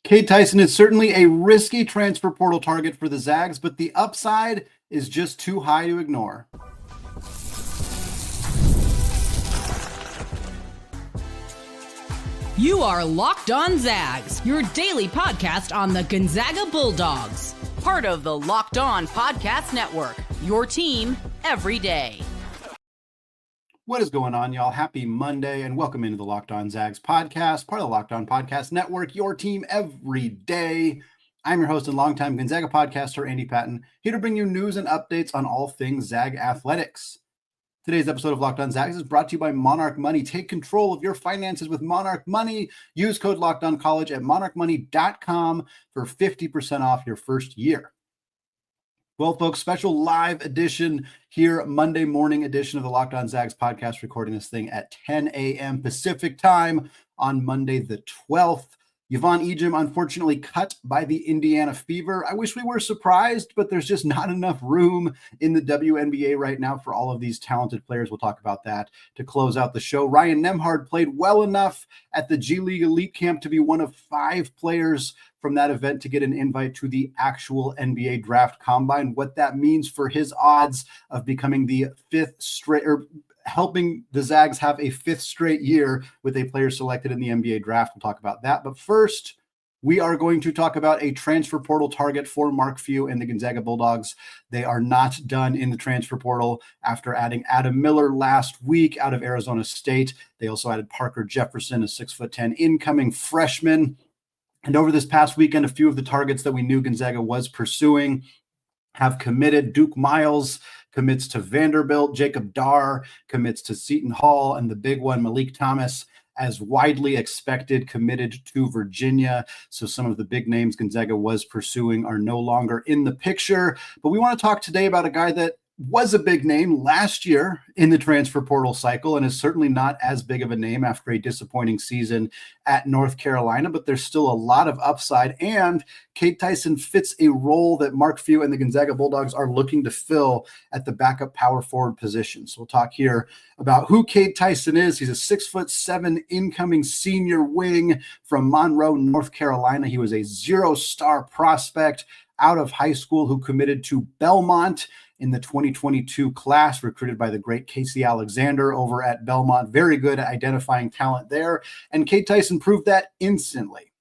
Cade Tyson is certainly a risky transfer portal target for the Zags, but the upside is just too high to ignore. You are Locked On Zags, your daily podcast on the Gonzaga Bulldogs. Part of the Locked On Podcast Network, your team every day. What is going on, y'all? Happy Monday, and welcome into the Locked On Zags podcast, part of the Locked On Podcast Network, your team every day. I'm your host and longtime Gonzaga podcaster, Andy Patton, here to bring you news and updates on all things Zag athletics. Today's episode of Locked On Zags is brought to you by Monarch Money. Take control of your finances with Monarch Money. Use code LOCKEDONCollege at monarchmoney.com for 50% off your first year. Well, folks, special live edition here, Monday morning edition of the Locked On Zags podcast, recording this thing at 10 a.m. Pacific time on Monday the 12th. Yvonne Ejim, unfortunately, cut by the Indiana Fever. I wish we were surprised, but there's just not enough room in the WNBA right now for all of these talented players. We'll talk about that to close out the show. Ryan Nembhard played well enough at the G League Elite Camp to be one of 5 players from that event to get an invite to the actual NBA Draft Combine. What that means for his odds of becoming the 5th straight, or helping the Zags have a 5th straight year with a player selected in the NBA draft. We'll talk about that. But first, we are going to talk about a transfer portal target for Mark Few and the Gonzaga Bulldogs. They are not done in the transfer portal after adding Adam Miller last week out of Arizona State. They also added Parker Jefferson, a 6'10" incoming freshman. And over this past weekend, a few of the targets that we knew Gonzaga was pursuing have committed. Duke Miles commits to Vanderbilt. Jacob Darr commits to Seton Hall. And the big one, Malik Thomas, as widely expected, committed to Virginia. So some of the big names Gonzaga was pursuing are no longer in the picture. But we want to talk today about a guy that was a big name last year in the transfer portal cycle and is certainly not as big of a name after a disappointing season at North Carolina, but there's still a lot of upside, and Cade Tyson fits a role that Mark Few and the Gonzaga Bulldogs are looking to fill at the backup power forward position. So we'll talk here about who Cade Tyson is. He's a 6'7" incoming senior wing from Monroe, North Carolina. He was a 0-star prospect out of high school who committed to Belmont in the 2022 class, recruited by the great Casey Alexander over at Belmont. Very good at identifying talent there. And Cade Tyson proved that instantly.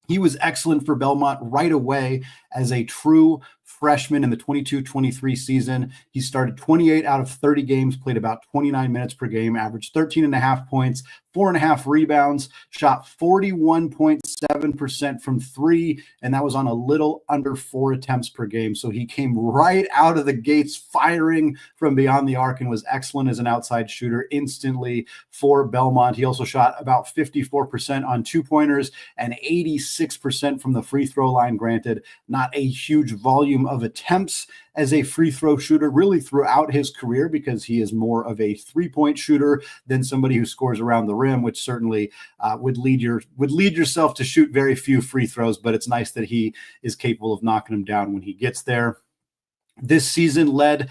He was excellent for Belmont right away as a true freshman in the 22-23 season. He started 28 out of 30 games, played about 29 minutes per game, averaged 13.5 points, 4.5 rebounds, shot 41.7% from 3, and that was on a little under 4 attempts per game. So he came right out of the gates firing from beyond the arc and was excellent as an outside shooter instantly for Belmont. He also shot about 54% on 2-pointers and 86% from the free throw line. Granted, not a huge volume of attempts as a free throw shooter really throughout his career, because he is more of a 3-point shooter than somebody who scores around the rim, which certainly would lead yourself to shoot very few free throws. But it's nice that he is capable of knocking them down when he gets there. This season led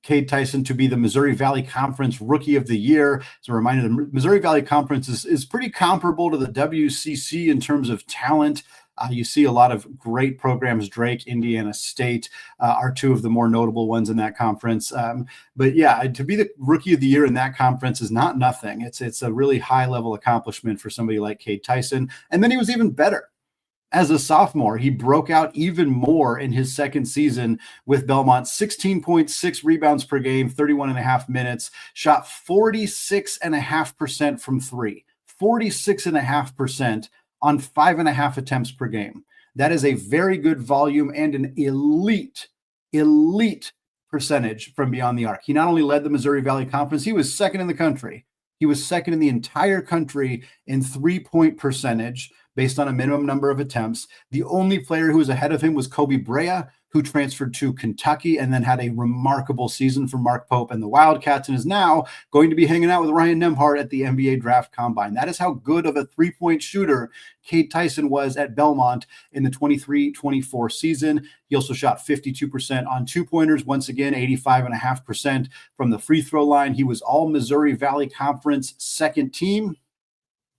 Cade Tyson to be the Missouri Valley Conference Rookie of the Year. As a reminder, the Missouri Valley Conference is pretty comparable to the WCC in terms of talent. You see a lot of great programs. Drake, Indiana State are 2 of the more notable ones in that conference. But yeah, to be the Rookie of the Year in that conference is not nothing. It's a really high-level accomplishment for somebody like Cade Tyson. And then he was even better. As a sophomore, he broke out even more in his second season with Belmont. 16.6 rebounds per game, 31.5 minutes, shot 46.5% from 3, 46.5% on 5.5 attempts per game. That is a very good volume and an elite percentage from beyond the arc. He not only led the Missouri Valley Conference, he was second in the country. He was second in the entire country in 3-point percentage based on a minimum number of attempts. The only player who was ahead of him was Kobe Brea, who transferred to Kentucky and then had a remarkable season for Mark Pope and the Wildcats, and is now going to be hanging out with Ryan Nembhard at the NBA Draft Combine. That is how good of a 3-point shooter Cade Tyson was at Belmont in the 23-24 season. He also shot 52% on 2-pointers. Once again, 85.5% from the free throw line. He was all Missouri Valley Conference second team.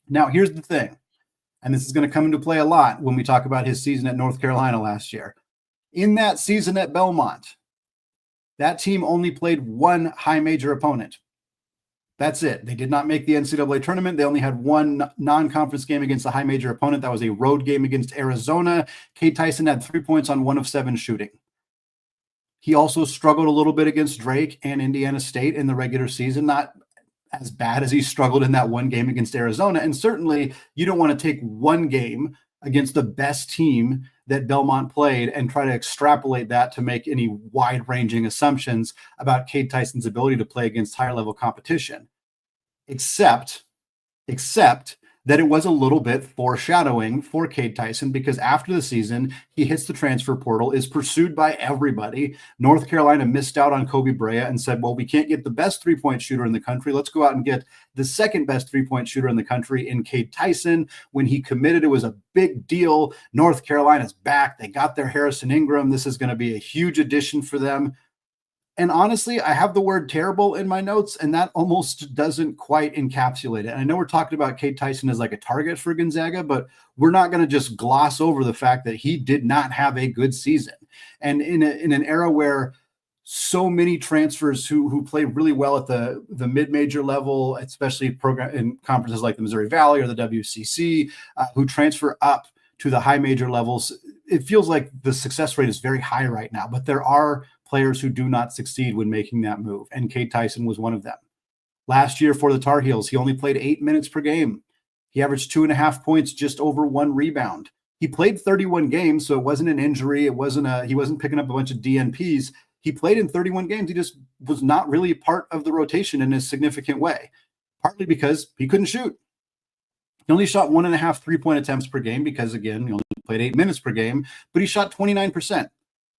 Now, here's the thing. and this is going to come into play a lot when we talk about his season at North Carolina last year. In that season at Belmont, that team only played one high major opponent. That's it. They did not make the NCAA tournament. They only had one non-conference game against a high major opponent. That was a road game against Arizona. Cade Tyson had 3 points on 1 of 7 shooting. He also struggled a little bit against Drake and Indiana State in the regular season, not as bad as he struggled in that one game against Arizona. And certainly you don't want to take one game against the best team that Belmont played and try to extrapolate that to make any wide-ranging assumptions about Cade Tyson's ability to play against higher-level competition, except that it was a little bit foreshadowing for Cade Tyson, because after the season, he hits the transfer portal, is pursued by everybody. North Carolina missed out on Kobe Brea and said, well, we can't get the best three-point shooter in the country. Let's go out and get the second best three-point shooter in the country in Cade Tyson. When he committed, it was a big deal. North Carolina's back. They got their Harrison Ingram. This is going to be a huge addition for them. And honestly, I have the word terrible in my notes, and that almost doesn't quite encapsulate it. And I know we're talking about Cade Tyson as like a target for Gonzaga, but we're not going to just gloss over the fact that he did not have a good season. And in an era where so many transfers who play really well at the mid-major level, especially program in conferences like the Missouri Valley or the WCC, who transfer up to the high major levels, it feels like the success rate is very high right now. But there are players who do not succeed when making that move, and Cade Tyson was one of them. Last year for the Tar Heels, he only played 8 minutes per game. He averaged 2.5 points, just over 1 rebound. He played 31 games, so it wasn't an injury. He wasn't picking up a bunch of DNPs. He played in 31 games. He just was not really part of the rotation in a significant way, partly because he couldn't shoot. He only shot 1.5 3-point attempts per game because, again, he only played 8 minutes per game, but he shot 29%.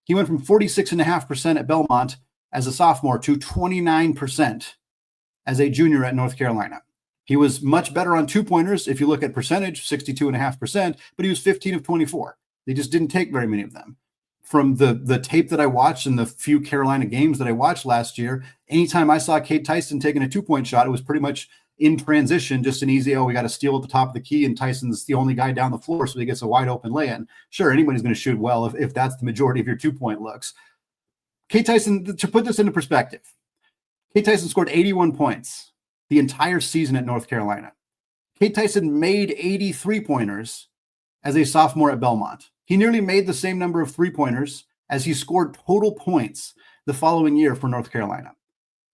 He went from 46.5% at Belmont as a sophomore to 29% as a junior at North Carolina. He was much better on 2-pointers. If you look at percentage, 62.5%, but he was 15 of 24. They just didn't take very many of them. From the tape that I watched and the few Carolina games that I watched last year, anytime I saw Cade Tyson taking a 2-point shot, it was pretty much in transition, just an easy, we got to steal at the top of the key, and Tyson's the only guy down the floor, so he gets a wide open lay-in. Sure, anybody's going to shoot well if that's the majority of your 2-point looks. Cade Tyson, to put this into perspective, Cade Tyson scored 81 points the entire season at North Carolina. Cade Tyson made 80 3-pointers as a sophomore at Belmont. He nearly made the same number of 3-pointers as he scored total points the following year for North Carolina.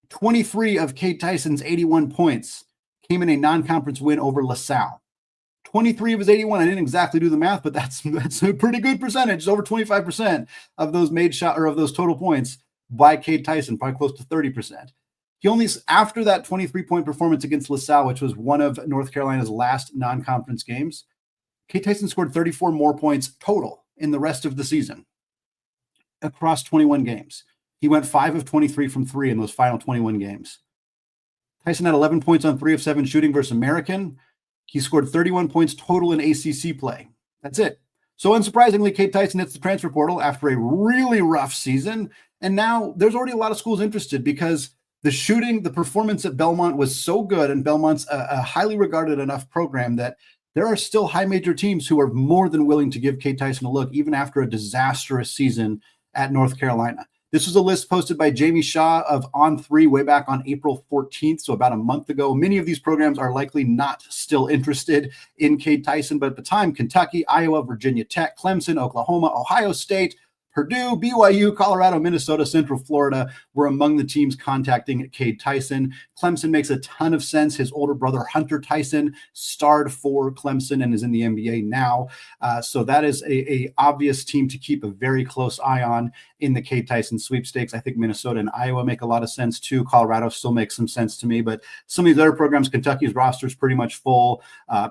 23 of Cade Tyson's 81 points came in a non-conference win over LaSalle. 23 of his 81, I didn't exactly do the math, but that's a pretty good percentage. It's over 25% of those made shot or of those total points by Cade Tyson, probably close to 30%. He only, after that 23-point performance against LaSalle, which was one of North Carolina's last non-conference games, Cade Tyson scored 34 more points total in the rest of the season across 21 games. He went 5 of 23 from 3 in those final 21 games. Tyson had 11 points on 3 of 7 shooting versus American. He scored 31 points total in ACC play. That's it. So unsurprisingly, Cade Tyson hits the transfer portal after a really rough season. And now there's already a lot of schools interested because the performance at Belmont was so good, and Belmont's a highly regarded enough program that there are still high major teams who are more than willing to give Cade Tyson a look, even after a disastrous season at North Carolina. This was a list posted by Jamie Shaw of On3 way back on April 14th, so about a month ago. Many of these programs are likely not still interested in Cade Tyson, but at the time, Kentucky, Iowa, Virginia Tech, Clemson, Oklahoma, Ohio State, Purdue, BYU, Colorado, Minnesota, Central Florida were among the teams contacting Cade Tyson. Clemson makes a ton of sense. His older brother, Hunter Tyson, starred for Clemson and is in the NBA now. So that is a obvious team to keep a very close eye on in the Cade Tyson sweepstakes. I think Minnesota and Iowa make a lot of sense too. Colorado still makes some sense to me, but some of these other programs, Kentucky's roster is pretty much full.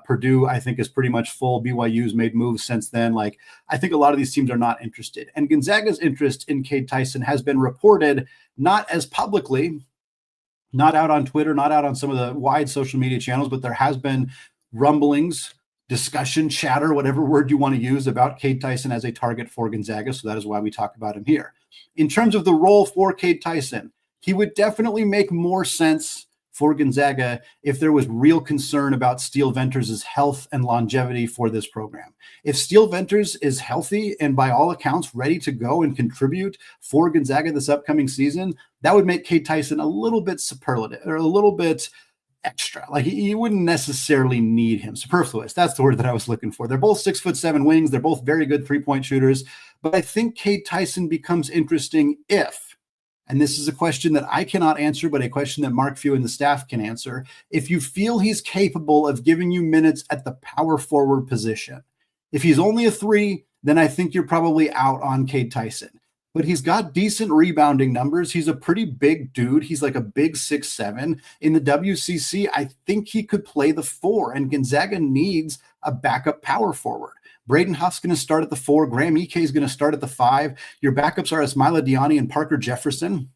Purdue, I think, is pretty much full. BYU's made moves since then. I think a lot of these teams are not interested. And Gonzaga's interest in Cade Tyson has been reported not as publicly, not out on Twitter, not out on some of the wide social media channels, but there has been rumblings, discussion, chatter, whatever word you want to use about Cade Tyson as a target for Gonzaga. So that is why we talk about him here. In terms of the role for Cade Tyson, he would definitely make more sense for Gonzaga if there was real concern about Steele Venters' health and longevity for this program. If Steele Venters is healthy and by all accounts ready to go and contribute for Gonzaga this upcoming season, that would make Cade Tyson a little bit superlative or a little bit extra. Like you wouldn't necessarily need him. Superfluous. That's the word that I was looking for. They're both 6'7" wings. They're both very good 3-point shooters. But I think Cade Tyson becomes interesting if, and this is a question that I cannot answer, but a question that Mark Few and the staff can answer, if you feel he's capable of giving you minutes at the power forward position. If he's only a 3, then I think you're probably out on Cade Tyson. But he's got decent rebounding numbers. He's a pretty big dude. He's like a big 6'7". In the WCC, I think he could play the 4, and Gonzaga needs a backup power forward. Braden Huff's going to start at the 4. Graham Ike is going to start at the 5. Your backups are Ismaila Diani and Parker Jefferson.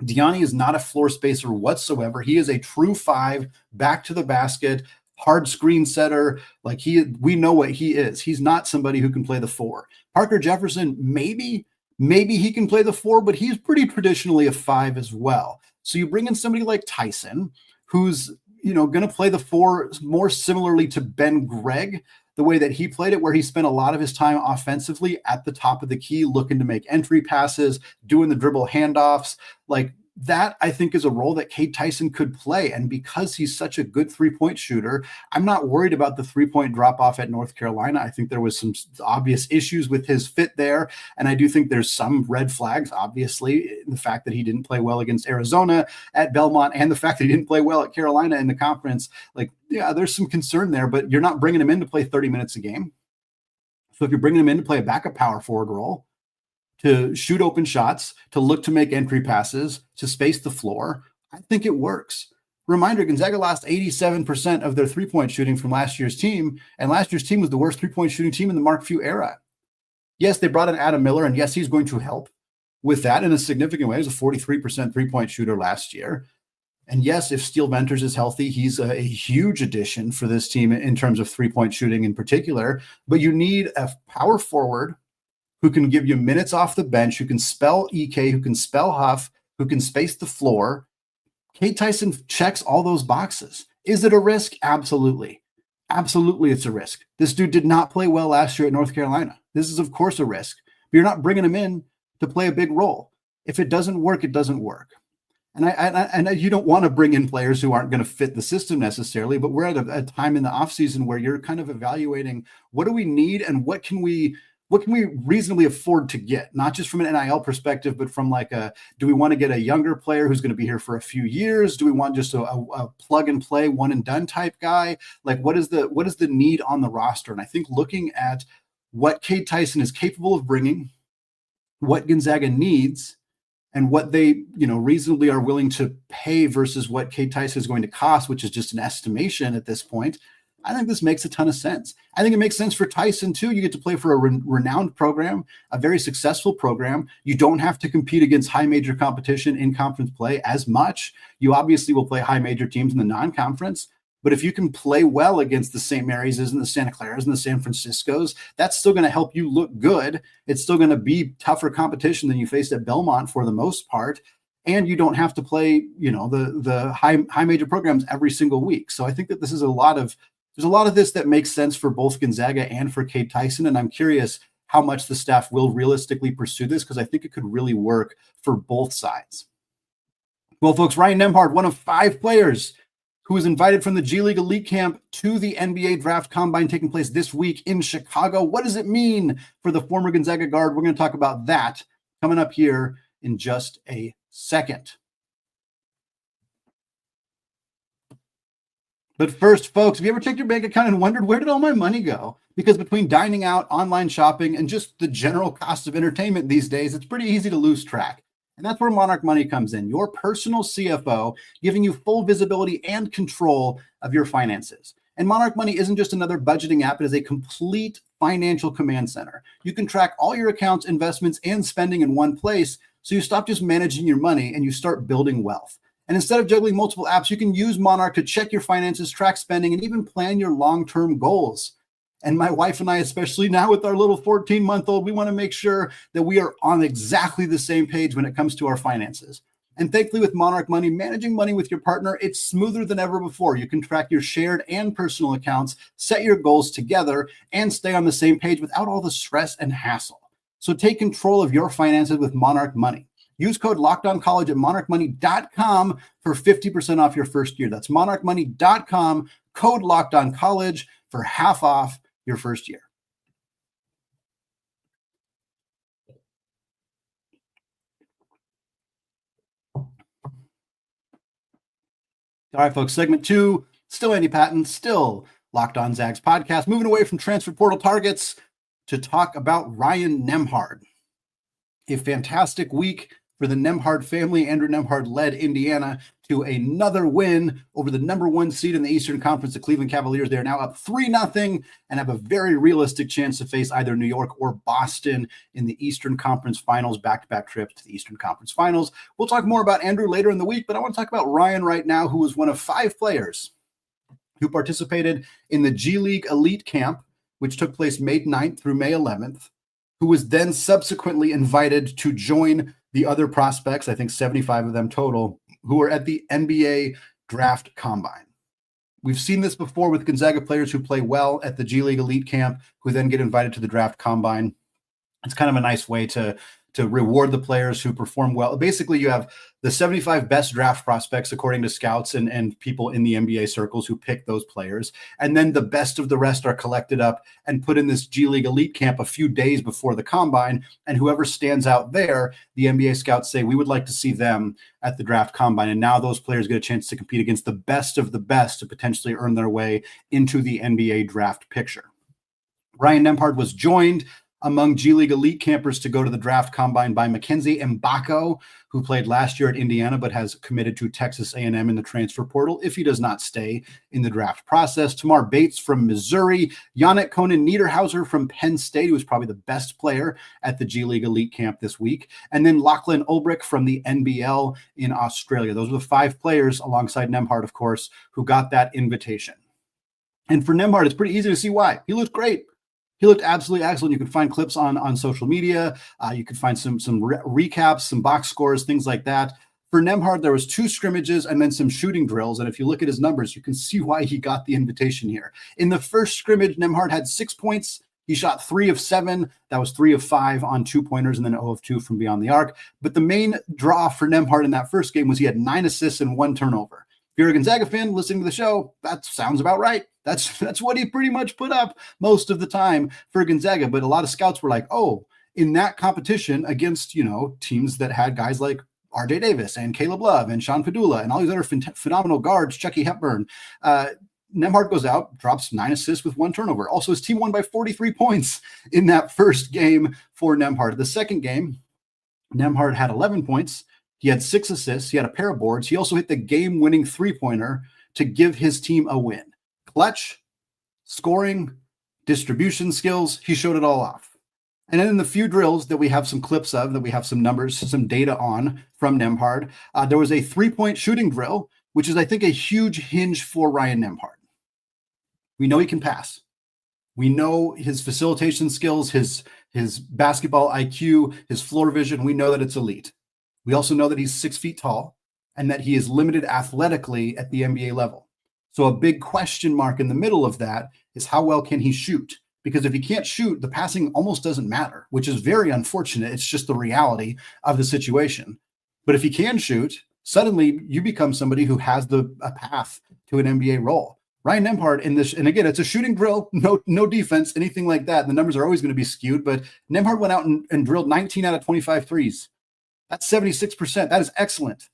Diani is not a floor spacer whatsoever. He is a true 5, back to the basket, hard screen setter. Like we know what he is. He's not somebody who can play the 4. Parker Jefferson, maybe he can play the 4, but he's pretty traditionally a 5 as well. So you bring in somebody like Tyson, who's going to play the 4 more similarly to Ben Gregg, the way that he played it, where he spent a lot of his time offensively at the top of the key, looking to make entry passes, doing the dribble handoffs. Like that, I think, is a role that Cade Tyson could play. And because he's such a good 3-point shooter, I'm not worried about the 3-point drop off at North Carolina. I think there was some obvious issues with his fit there. And I do think there's some red flags, obviously, the fact that he didn't play well against Arizona at Belmont and the fact that he didn't play well at Carolina in the conference. Like, yeah, there's some concern there, but you're not bringing him in to play 30 minutes a game. So if you're bringing him in to play a backup power forward role, to shoot open shots, to look to make entry passes, to space the floor, I think it works. Reminder, Gonzaga lost 87% of their 3-point shooting from last year's team, and last year's team was the worst 3-point shooting team in the Mark Few era. Yes, they brought in Adam Miller, and yes, he's going to help with that in a significant way. He was a 43% 3-point shooter last year. And yes, if Steele Venters is healthy, he's a huge addition for this team in terms of 3-point shooting in particular. But you need a power forward who can give you minutes off the bench, who can spell EK, who can spell Huff, who can space the floor. Cade Tyson checks all those boxes. Is it a risk? Absolutely. Absolutely, it's a risk. This dude did not play well last year at North Carolina. This is, of course, a risk. But you're not bringing him in to play a big role. If it doesn't work, it doesn't work. And you don't want to bring in players who aren't going to fit the system necessarily, but we're at a time in the offseason where you're kind of evaluating what do we need and what can we reasonably afford to get, not just from an NIL perspective, but from like do we want to get a younger player who's going to be here for a few years? Do we want just a plug and play, one and done type guy? Like what is the need on the roster? And I think looking at what Cade Tyson is capable of bringing, what Gonzaga needs, and what they, reasonably are willing to pay versus what Cade Tyson is going to cost, which is just an estimation at this point, I think this makes a ton of sense. I think it makes sense for Tyson, too. You get to play for a renowned program, a very successful program. You don't have to compete against high major competition in conference play as much. You obviously will play high major teams in the non-conference. But if you can play well against the St. Mary's and the Santa Claras and the San Franciscos, that's still going to help you look good. It's still going to be tougher competition than you faced at Belmont for the most part. And you don't have to play, the high major programs every single week. So I think that there's a lot of this that makes sense for both Gonzaga and for Cade Tyson. And I'm curious how much the staff will realistically pursue this, because I think it could really work for both sides. Well, folks, Ryan Nembhard, one of 5 players who was invited from the G League Elite Camp to the NBA Draft Combine taking place this week in Chicago. What does it mean for the former Gonzaga guard? We're going to talk about that coming up here in just a second. But first, folks, have you ever checked your bank account and wondered, where did all my money go? Because between dining out, online shopping, and just the general cost of entertainment these days, it's pretty easy to lose track. And that's where Monarch Money comes in, your personal CFO, giving you full visibility and control of your finances. And Monarch Money isn't just another budgeting app. It is a complete financial command center. You can track all your accounts, investments, and spending in one place, so you stop just managing your money and you start building wealth. And instead of juggling multiple apps, you can use Monarch to check your finances, track spending, and even plan your long-term goals. And my wife and I, especially now with our little 14-month-old, we want to make sure that we are on exactly the same page when it comes to our finances. And thankfully, with Monarch Money, managing money with your partner, it's smoother than ever before. You can track your shared and personal accounts, set your goals together, and stay on the same page without all the stress and hassle. So take control of your finances with Monarch Money. Use code LOCKEDONCollege at monarchmoney.com for 50% off your first year. That's monarchmoney.com, code LOCKEDONCollege for half off your first year. All right, folks, segment 2, still Andy Patton, still Locked On Zags podcast, moving away from transfer portal targets to talk about Ryan Nembhard. A fantastic week for the Nembhard family. Andrew Nembhard led Indiana to another win over the number 1 seed in the Eastern Conference, the Cleveland Cavaliers. They are now up 3-0 and have a very realistic chance to face either New York or Boston in the Eastern Conference Finals, back-to-back trips to the Eastern Conference Finals. We'll talk more about Andrew later in the week, but I want to talk about Ryan right now, who was one of 5 players who participated in the G League Elite Camp, which took place May 9th through May 11th, who was then subsequently invited to join the other prospects, I think 75 of them total, who were at the NBA Draft Combine. We've seen this before with Gonzaga players who play well at the G League Elite Camp, who then get invited to the Draft Combine. It's kind of a nice way to reward the players who perform well. Basically, you have the 75 best draft prospects, according to scouts and people in the NBA circles who pick those players. And then the best of the rest are collected up and put in this G League Elite Camp a few days before the Combine. And whoever stands out there, the NBA scouts say, we would like to see them at the Draft Combine. And now those players get a chance to compete against the best of the best to potentially earn their way into the NBA draft picture. Ryan Nembhard was joined among G League Elite campers to go to the Draft Combine by Mackenzie Mbako, who played last year at Indiana but has committed to Texas A&M in the transfer portal if he does not stay in the draft process. Tamar Bates from Missouri, Yannick Conan Niederhauser from Penn State, who was probably the best player at the G League Elite Camp this week, and then Lachlan Ulbrich from the NBL in Australia. Those were the 5 players, alongside Nembhard, of course, who got that invitation. And for Nembhard, it's pretty easy to see why. He looked great. He looked absolutely excellent. You can find clips on social media. You can find some recaps, some box scores, things like that. For Nembhard, there was 2 scrimmages and then some shooting drills. And if you look at his numbers, you can see why he got the invitation here. In the first scrimmage, Nembhard had 6 points. He shot 3 of 7. That was 3 of 5 on 2-pointers and then 0 of 2 from beyond the arc. But the main draw for Nembhard in that first game was he had 9 assists and 1 turnover. If you're a Gonzaga fan listening to the show, that sounds about right. That's what he pretty much put up most of the time for Gonzaga. But a lot of scouts were like, oh, in that competition against, teams that had guys like RJ Davis and Caleb Love and Sean Padula and all these other phenomenal guards, Chucky Hepburn, Nembhard goes out, drops 9 assists with 1 turnover. Also, his team won by 43 points in that first game for Nembhard. The second game, Nembhard had 11 points. He had 6 assists. He had a pair of boards. He also hit the game-winning 3-pointer to give his team a win. Clutch, scoring, distribution skills, he showed it all off. And then in the few drills that we have some clips of, that we have some numbers, some data on from Nembhard, there was a 3-point shooting drill, which is, I think, a huge hinge for Ryan Nembhard. We know he can pass. We know his facilitation skills, his basketball IQ, his floor vision. We know that it's elite. We also know that he's 6 feet tall and that he is limited athletically at the NBA level. So a big question mark in the middle of that is how well can he shoot? Because if he can't shoot, the passing almost doesn't matter, which is very unfortunate. It's just the reality of the situation. But if he can shoot, suddenly you become somebody who has a path to an NBA role. Ryan Nembhard in this, and again, it's a shooting drill, no defense, anything like that. The numbers are always going to be skewed, but Nembhard went out and drilled 19 out of 25 threes. That's 76%. That is excellent.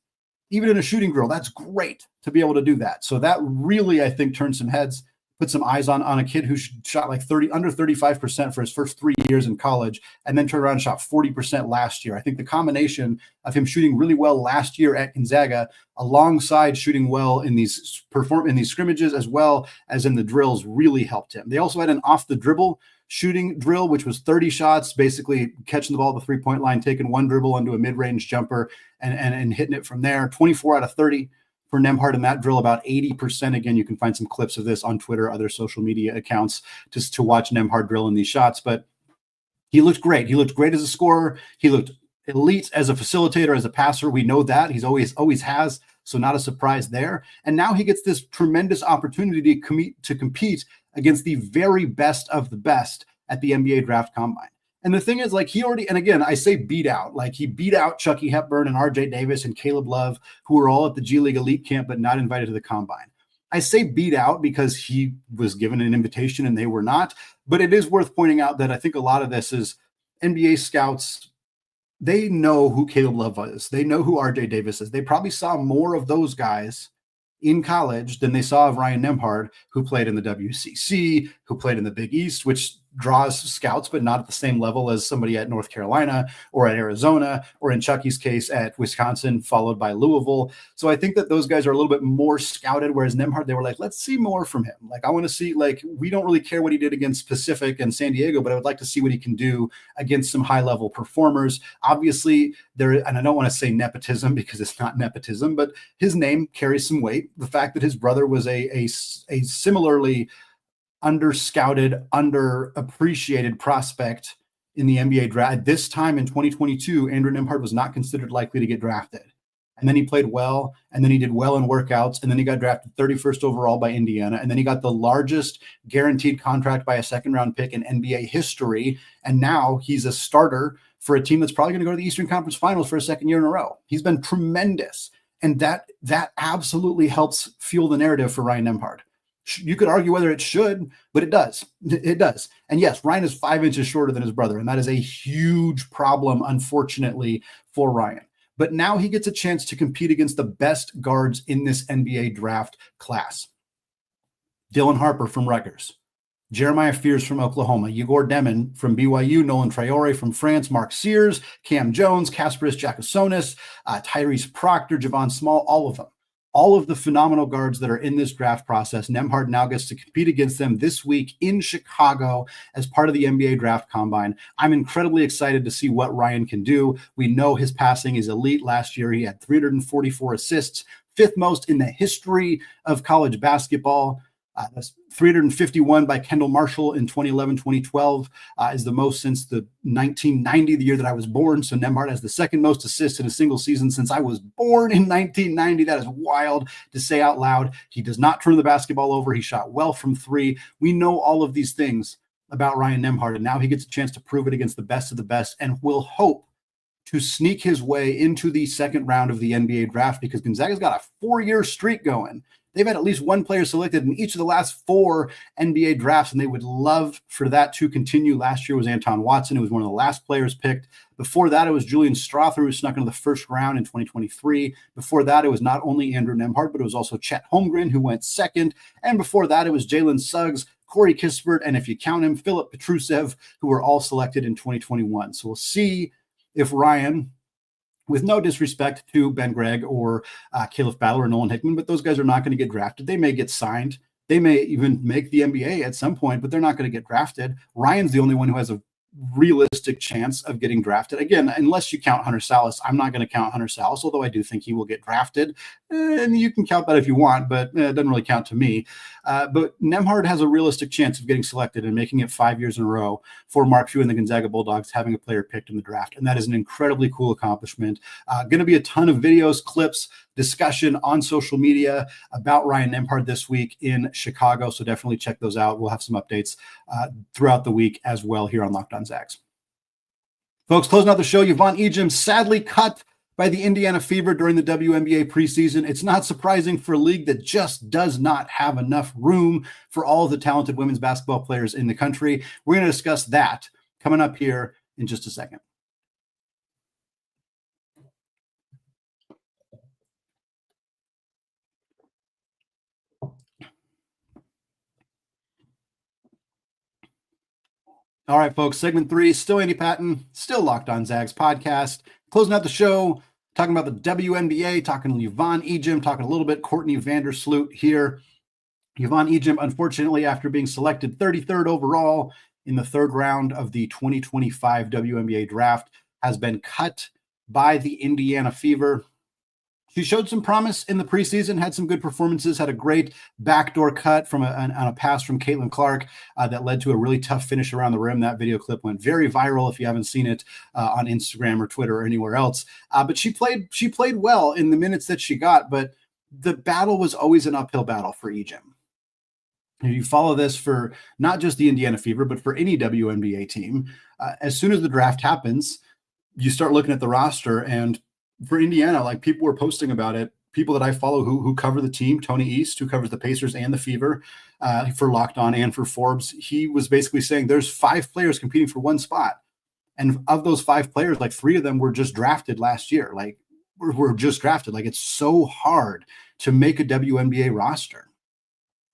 Even in a shooting drill, that's great to be able to do that. So that really, I think, turned some heads, put some eyes on a kid who shot like under 35% for his first 3 years in college, and then turned around and shot 40% last year. I think the combination of him shooting really well last year at Gonzaga, alongside shooting well in these scrimmages as well as in the drills, really helped him. They also had an off the dribble shooting drill, which was 30 shots, basically catching the ball at the 3-point line, taking one dribble onto a mid-range jumper and hitting it from there. 24 out of 30 for Nembhard in that drill, about 80%. Again, you can find some clips of this on Twitter, other social media accounts, just to watch Nembhard drill in these shots. But he looked great. He looked great as a scorer. He looked elite as a facilitator, as a passer. We know that. He's always has, so not a surprise there. And now he gets this tremendous opportunity to compete against the very best of the best at the NBA Draft Combine. And the thing is, like, he already, and again, I say beat out, like he beat out Chucky Hepburn and RJ Davis and Caleb Love, who were all at the G League Elite Camp but not invited to the Combine. I say beat out because he was given an invitation and they were not. But it is worth pointing out that I think a lot of this is NBA scouts, they know who Caleb Love is. They know who RJ Davis is. They probably saw more of those guys in college than they saw of Ryan Nembhard, who played in the WCC, who played in the Big East, which draws scouts, but not at the same level as somebody at North Carolina or at Arizona, or in Chucky's case at Wisconsin, followed by Louisville. So I think that those guys are a little bit more scouted, whereas Nembhard, they were like, let's see more from him. Like, I want to see, like, we don't really care what he did against Pacific and San Diego, but I would like to see what he can do against some high-level performers. Obviously, there, and I don't want to say nepotism because it's not nepotism, but his name carries some weight. The fact that his brother was a similarly under-scouted, underappreciated prospect in the NBA draft. At this time in 2022, Andrew Nembhard was not considered likely to get drafted. And then he played well, and then he did well in workouts, and then he got drafted 31st overall by Indiana, and then he got the largest guaranteed contract by a second-round pick in NBA history, and now he's a starter for a team that's probably going to go to the Eastern Conference Finals for a second year in a row. He's been tremendous, and that absolutely helps fuel the narrative for Ryan Nembhard. You could argue whether it should, but it does. It does. And yes, Ryan is 5 inches shorter than his brother, and that is a huge problem, unfortunately, for Ryan. But now he gets a chance to compete against the best guards in this NBA draft class. Dylan Harper from Rutgers, Jeremiah Fears from Oklahoma, Igor Demin from BYU, Nolan Traore from France, Mark Sears, Cam Jones, Kasparis Giacosonis, Tyrese Proctor, Javon Small, all of them. All of the phenomenal guards that are in this draft process, Nembhard now gets to compete against them this week in Chicago as part of the NBA Draft Combine. I'm incredibly excited to see what Ryan can do. We know his passing is elite. Last year, he had 344 assists, fifth most in the history of college basketball. That's 351 by Kendall Marshall in 2011-2012 is the most since the 1990, the year that I was born. So Nembhard has the second most assists in a single season since I was born in 1990. That is wild to say out loud. He does not turn the basketball over. He shot well from three. We know all of these things about Ryan Nembhard, and now he gets a chance to prove it against the best of the best, and will hope to sneak his way into the second round of the NBA draft, because Gonzaga's got a 4-year streak going. They've had at least one player selected in each of the last 4 NBA drafts, and they would love for that to continue. Last year was Anton Watson, who was one of the last players picked. Before that, it was Julian Strother, who snuck into the first round in 2023. Before that, it was not only Andrew Nembhard, but it was also Chet Holmgren, who went second. And before that, it was Jalen Suggs, Corey Kispert, and if you count him, Philip Petrusev, who were all selected in 2021. So we'll see if Ryan, with no disrespect to Ben Gregg or Caleb Fowler or Nolan Hickman, but those guys are not going to get drafted. They may get signed. They may even make the NBA at some point, but they're not going to get drafted. Ryan's the only one who has a realistic chance of getting drafted. Again, unless you count Hunter Salas, I'm not going to count Hunter Salas, although I do think he will get drafted. And you can count that if you want, but it doesn't really count to me. But Nembhard has a realistic chance of getting selected and making it 5 years in a row for Mark Few and the Gonzaga Bulldogs having a player picked in the draft. And that is an incredibly cool accomplishment. Going to be a ton of videos, clips, discussion on social media about Ryan Nembhard this week in Chicago. So definitely check those out. We'll have some updates throughout the week as well here on Locked On Zags. Folks, closing out the show, Yvonne Ejim sadly cut by the Indiana Fever during the WNBA preseason. It's not surprising for a league that just does not have enough room for all of the talented women's basketball players in the country. We're going to discuss that coming up here in just a second. All right, folks, segment 3, still Andy Patton, still Locked On Zags podcast. Closing out the show, talking about the WNBA, talking to Yvonne Ejim, talking a little bit Courtney Vandersloot here. Yvonne Ejim, unfortunately, after being selected 33rd overall in the 3rd round of the 2025 WNBA draft, has been cut by the Indiana Fever. She showed some promise in the preseason, had some good performances, had a great backdoor cut from on a pass from Caitlin Clark that led to a really tough finish around the rim. That video clip went very viral if you haven't seen it on Instagram or Twitter or anywhere else. But she played well in the minutes that she got, but the battle was always an uphill battle for Ejim. You follow this for not just the Indiana Fever, but for any WNBA team. As soon as the draft happens, you start looking at the roster, and for Indiana, like people were posting about it, people that I follow who cover the team, Tony East, who covers the Pacers and the Fever for Locked On and for Forbes, he was basically saying there's 5 players competing for one spot. And of those 5 players, like 3 of them were just drafted last year. Like were just drafted. Like it's so hard to make a WNBA roster.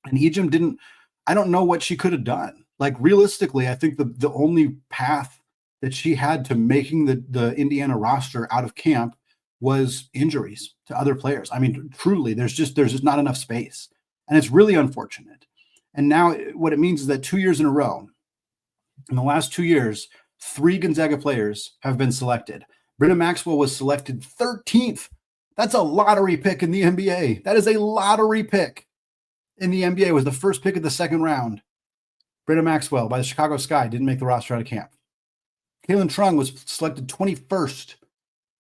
And Ejim didn't, I don't know what she could have done. Like realistically, I think the only path that she had to making the Indiana roster out of camp was injuries to other players. I mean, truly, there's just not enough space. And it's really unfortunate. And now what it means is that 2 years in a row, in the last 2 years, 3 Gonzaga players have been selected. Britta Maxwell was selected 13th. That's a lottery pick in the NBA. That is a lottery pick in the NBA. It was the first pick of the second round. Britta Maxwell by the Chicago Sky didn't make the roster out of camp. Kaylin Trung was selected 21st.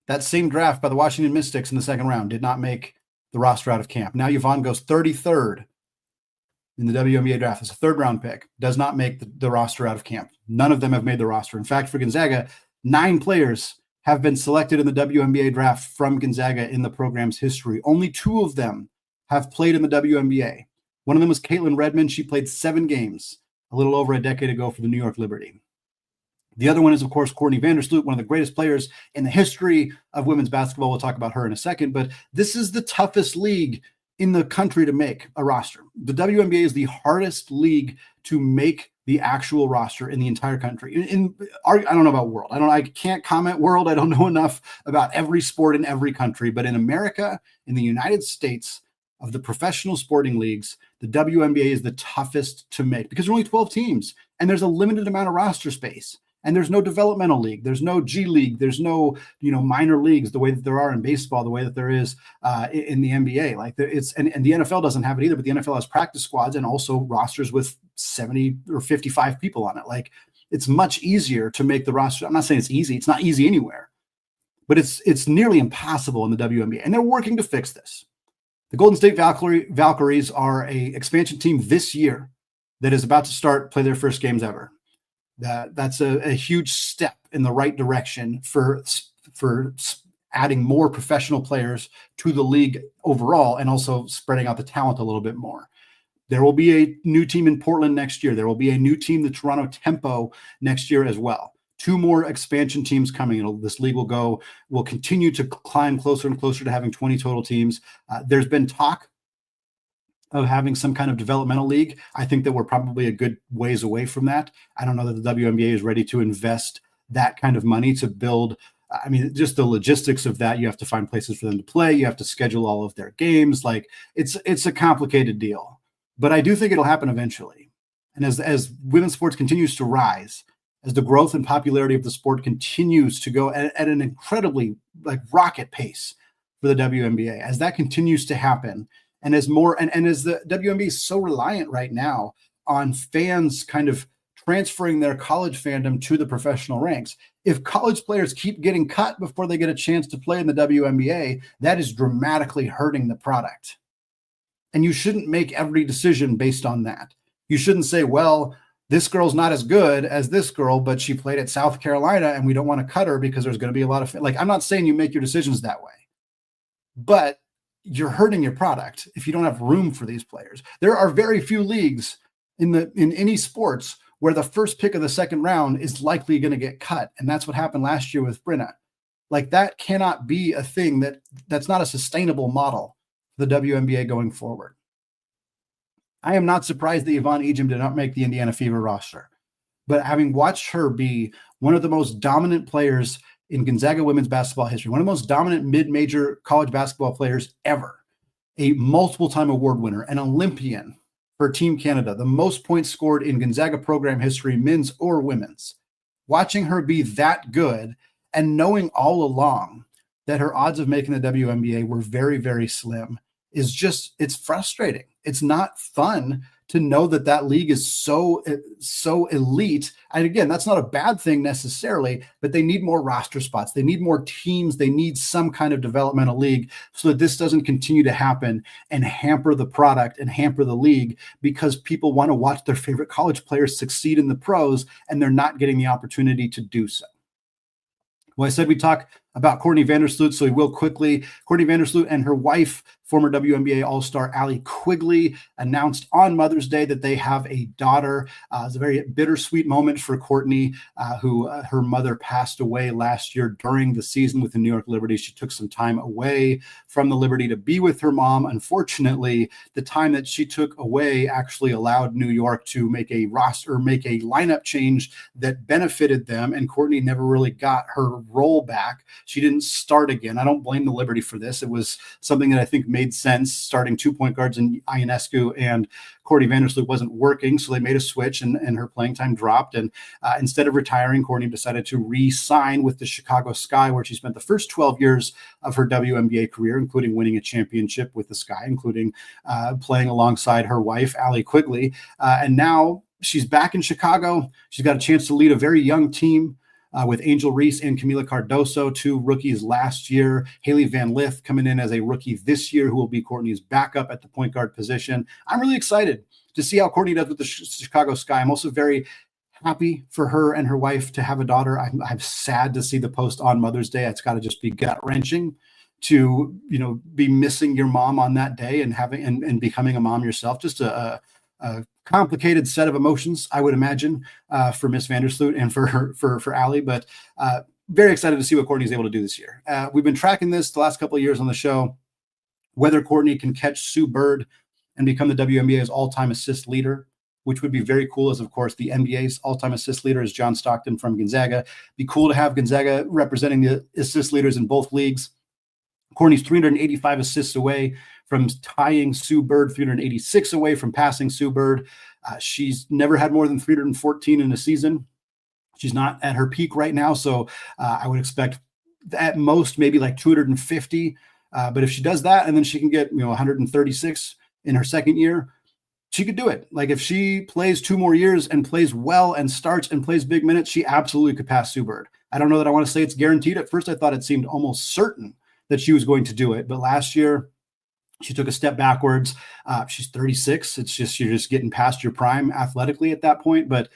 That same draft by the Washington Mystics in the second round did not make the roster out of camp. Now Yvonne goes 33rd in the WNBA draft. It's a third-round pick. Does not make the roster out of camp. None of them have made the roster. In fact, for Gonzaga, 9 players have been selected in the WNBA draft from Gonzaga in the program's history. Only 2 of them have played in the WNBA. One of them was Caitlin Redmond. She played 7 games a little over a decade ago for the New York Liberty. The other one is, of course, Courtney Vandersloot, one of the greatest players in the history of women's basketball. We'll talk about her in a second, but this is the toughest league in the country to make a roster. The WNBA is the hardest league to make the actual roster in the entire country. I don't know about world. I can't comment world. I don't know enough about every sport in every country, but in America, in the United States, of the professional sporting leagues, the WNBA is the toughest to make because there are only 12 teams and there's a limited amount of roster space. And there's no developmental league. There's no G League. There's no, minor leagues the way that there are in baseball, the way that there is in the NBA. Like and the NFL doesn't have it either, but the NFL has practice squads and also rosters with 70 or 55 people on it. Like it's much easier to make the roster. I'm not saying it's easy. It's not easy anywhere, but it's nearly impossible in the WNBA. And they're working to fix this. The Golden State Valkyries are a expansion team this year that is about to play their first games ever. That's a huge step in the right direction for adding more professional players to the league overall and also spreading out the talent a little bit more. There will be a new team in Portland next year. There will be a new team, the Toronto Tempo, next year as well. 2 more expansion teams coming. This league will continue to climb closer and closer to having 20 total teams. There's been talk of having some kind of developmental league. I think that we're probably a good ways away from that. I don't know that the WNBA is ready to invest that kind of money to build. I mean, just the logistics of that, you have to find places for them to play. You have to schedule all of their games. Like it's a complicated deal, but I do think it'll happen eventually. And as women's sports continues to rise, as the growth and popularity of the sport continues to go at an incredibly rocket pace for the WNBA, as that continues to happen, and as more and as the WNBA is so reliant right now on fans kind of transferring their college fandom to the professional ranks, if college players keep getting cut before they get a chance to play in the WNBA, that is dramatically hurting the product. And you shouldn't make every decision based on that. You shouldn't say, well, this girl's not as good as this girl, but she played at South Carolina and we don't want to cut her because there's going to be a lot of, I'm not saying you make your decisions that way, but you're hurting your product if you don't have room for these players. There are very few leagues in any sports where the first pick of the second round is likely going to get cut. And that's what happened last year with Brenna. That cannot be a thing that's not a sustainable model for the WNBA going forward. I am not surprised that Yvonne Ejim did not make the Indiana Fever roster, but having watched her be one of the most dominant players in Gonzaga women's basketball history, one of the most dominant mid-major college basketball players ever, a multiple-time award winner, an Olympian for Team Canada, the most points scored in Gonzaga program history, men's or women's. Watching her be that good and knowing all along that her odds of making the WNBA were very, very slim is just, it's frustrating. It's not fun to know that that league is so elite. And again, that's not a bad thing necessarily, but they need more roster spots. They need more teams. They need some kind of developmental league so that this doesn't continue to happen and hamper the product and hamper the league, because people want to watch their favorite college players succeed in the pros and they're not getting the opportunity to do so. Well, I said we'd talk about Courtney Vandersloot, so we will quickly. Courtney Vandersloot and her wife, former WNBA All-Star Allie Quigley, announced on Mother's Day that they have a daughter. It's a very bittersweet moment for Courtney, who her mother passed away last year during the season with the New York Liberty. She took some time away from the Liberty to be with her mom. Unfortunately, the time that she took away actually allowed New York to make a lineup change that benefited them, and Courtney never really got her role back. She didn't start again. I don't blame the Liberty for this. It was something that I think made sense. Starting 2 point guards in Ionescu and Courtney Vandersloot wasn't working, so they made a switch and her playing time dropped. And instead of retiring, Courtney decided to re-sign with the Chicago Sky, where she spent the first 12 years of her WNBA career, including winning a championship with the Sky, including playing alongside her wife, Allie Quigley. And now she's back in Chicago. She's got a chance to lead a very young team. With Angel Reese and Camila Cardoso, 2 rookies last year. Haley Van Lith coming in as a rookie this year, who will be Courtney's backup at the point guard position. I'm really excited to see how Courtney does with the Chicago Sky. I'm also very happy for her and her wife to have a daughter. I'm sad to see the post on Mother's Day. It's got to just be gut-wrenching to, be missing your mom on that day and having and becoming a mom yourself. Just a complicated set of emotions, I would imagine, for Miss Vandersloot and for Allie, but very excited to see what Courtney's able to do this year. We've been tracking this the last couple of years on the show, whether Courtney can catch Sue Bird and become the WNBA's all-time assist leader, which would be very cool, as of course the NBA's all-time assist leader is John Stockton from Gonzaga. Be cool to have Gonzaga representing the assist leaders in both leagues. Courtney's 385 assists away from tying Sue Bird, 386 away from passing Sue Bird. She's never had more than 314 in a season. She's not at her peak right now, so I would expect at most maybe like 250. But if she does that and then she can get 136 in her second year, she could do it. Like if she plays 2 more years and plays well and starts and plays big minutes, she absolutely could pass Sue Bird. I don't know that I want to say it's guaranteed. At first, I thought it seemed almost certain that she was going to do it. But last year, she took a step backwards. She's 36. It's just, you're just getting past your prime athletically at that point. But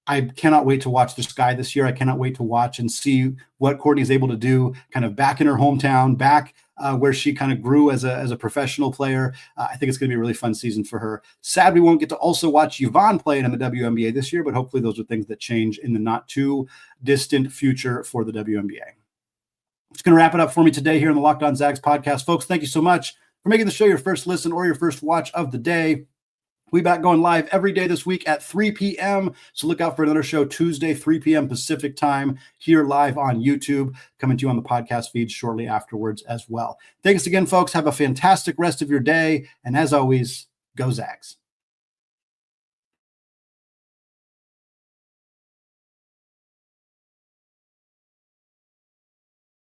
I cannot wait to watch the Sky this year. I cannot wait to watch and see what Courtney's able to do kind of back in her hometown, back where she kind of grew as a professional player. I think it's going to be a really fun season for her. Sad we won't get to also watch Yvonne playing in the WNBA this year, but hopefully those are things that change in the not too distant future for the WNBA. It's going to wrap it up for me today here on the Locked On Zags podcast. Folks, thank you so much for making the show your first listen or your first watch of the day. We'll be back going live every day this week at 3 p.m. So look out for another show Tuesday, 3 p.m. Pacific time, here live on YouTube, coming to you on the podcast feed shortly afterwards as well. Thanks again, folks. Have a fantastic rest of your day. And as always, go Zags.